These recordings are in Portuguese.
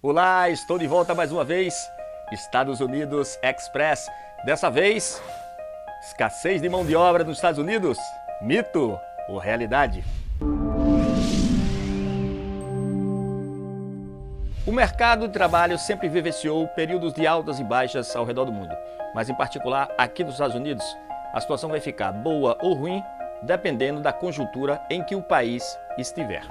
Olá, estou de volta mais uma vez, Estados Unidos Express. Dessa vez, escassez de mão de obra nos Estados Unidos, mito ou realidade? O mercado de trabalho sempre vivenciou períodos de altas e baixas ao redor do mundo, mas em particular aqui nos Estados Unidos, a situação vai ficar boa ou ruim dependendo da conjuntura em que o país estiver.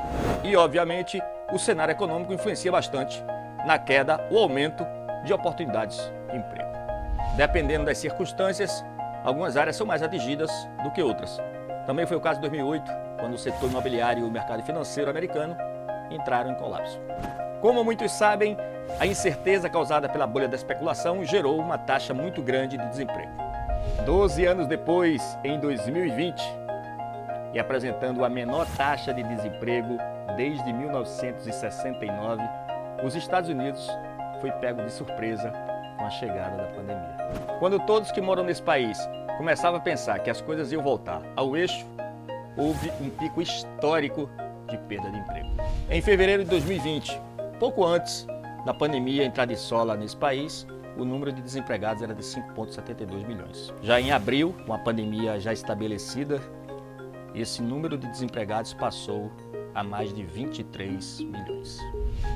E, obviamente, o cenário econômico influencia bastante na queda ou aumento de oportunidades de emprego. Dependendo das circunstâncias, algumas áreas são mais atingidas do que outras. Também foi o caso de 2008, quando o setor imobiliário e o mercado financeiro americano entraram em colapso. Como muitos sabem, a incerteza causada pela bolha da especulação gerou uma taxa muito grande de desemprego. 12 anos depois, em 2020, e apresentando a menor taxa de desemprego desde 1969, os Estados Unidos foi pego de surpresa com a chegada da pandemia. Quando todos que moram nesse país começavam a pensar que as coisas iam voltar ao eixo, houve um pico histórico de perda de emprego. Em fevereiro de 2020, pouco antes da pandemia entrar de sola nesse país, o número de desempregados era de 5,72 milhões. Já em abril, com a pandemia já estabelecida, esse número de desempregados passou a mais de 23 milhões.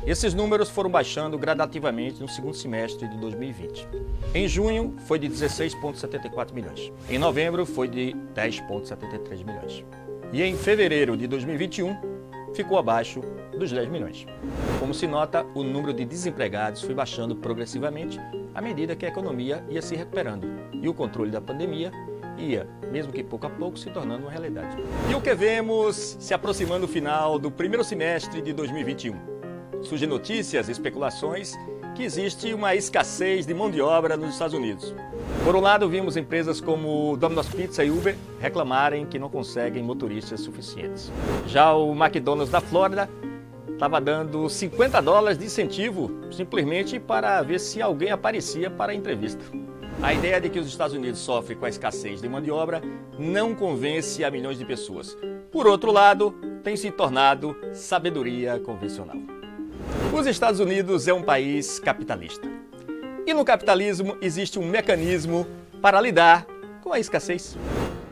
Esses números foram baixando gradativamente no segundo semestre de 2020. Em junho, foi de 16,74 milhões. Em novembro, foi de 10,73 milhões. E em fevereiro de 2021, ficou abaixo dos 10 milhões. Como se nota, o número de desempregados foi baixando progressivamente à medida que a economia ia se recuperando e o controle da pandemia ia, mesmo que pouco a pouco, se tornando uma realidade. E o que vemos se aproximando do final do primeiro semestre de 2021? Surgem notícias e especulações que existe uma escassez de mão de obra nos Estados Unidos. Por um lado, vimos empresas como Domino's Pizza e Uber reclamarem que não conseguem motoristas suficientes. Já o McDonald's da Flórida estava dando $50 de incentivo simplesmente para ver se alguém aparecia para a entrevista. A ideia de que os Estados Unidos sofrem com a escassez de mão de obra não convence a milhões de pessoas. Por outro lado, tem se tornado sabedoria convencional. Os Estados Unidos é um país capitalista. E no capitalismo existe um mecanismo para lidar com a escassez.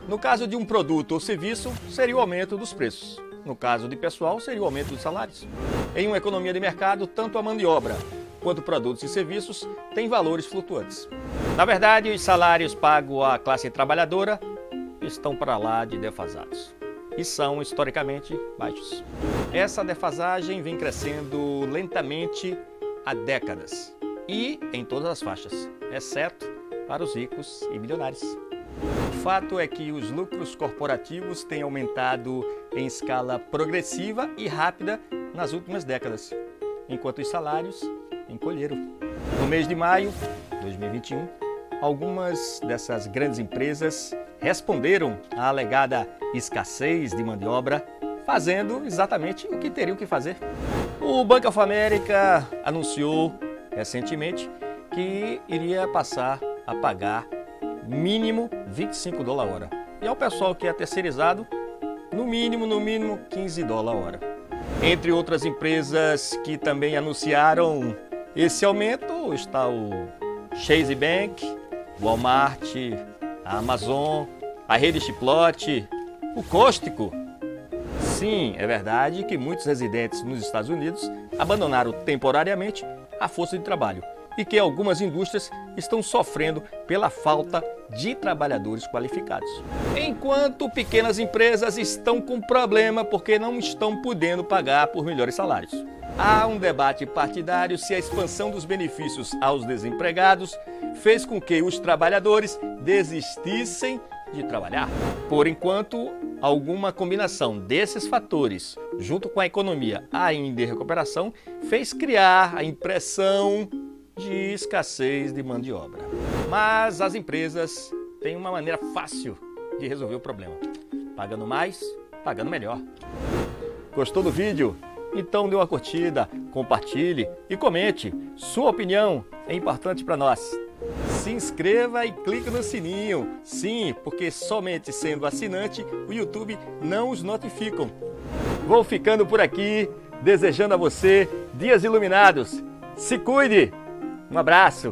No caso de um produto ou serviço, seria o aumento dos preços. No caso de pessoal, seria o aumento dos salários. Em uma economia de mercado, tanto a mão de obra quanto produtos e serviços têm valores flutuantes. Na verdade, os salários pagos à classe trabalhadora estão para lá de defasados e são historicamente baixos. Essa defasagem vem crescendo lentamente há décadas e em todas as faixas, exceto para os ricos e milionários. O fato é que os lucros corporativos têm aumentado em escala progressiva e rápida nas últimas décadas, enquanto os salários encolheram. No mês de maio de 2021, algumas dessas grandes empresas responderam à alegada escassez de mão de obra, fazendo exatamente o que teriam que fazer. O Bank of America anunciou recentemente que iria passar a pagar mínimo $25 a hora. E ao pessoal que é terceirizado, no mínimo $15 a hora. Entre outras empresas que também anunciaram esse aumento está o Chase Bank, Walmart, a Amazon, a rede Chipotle, o Costco. Sim, é verdade que muitos residentes nos Estados Unidos abandonaram temporariamente a força de trabalho e que algumas indústrias estão sofrendo pela falta de trabalhadores qualificados. Enquanto pequenas empresas estão com problema porque não estão podendo pagar por melhores salários. Há um debate partidário se a expansão dos benefícios aos desempregados fez com que os trabalhadores desistissem de trabalhar. Por enquanto, alguma combinação desses fatores, junto com a economia ainda em recuperação, fez criar a impressão de escassez de mão de obra. Mas as empresas têm uma maneira fácil de resolver o problema. Pagando mais, pagando melhor. Gostou do vídeo? Então dê uma curtida, compartilhe e comente. Sua opinião é importante para nós. Se inscreva e clique no sininho. Sim, porque somente sendo assinante, o YouTube não os notifica. Vou ficando por aqui, desejando a você dias iluminados Se cuide! Um abraço!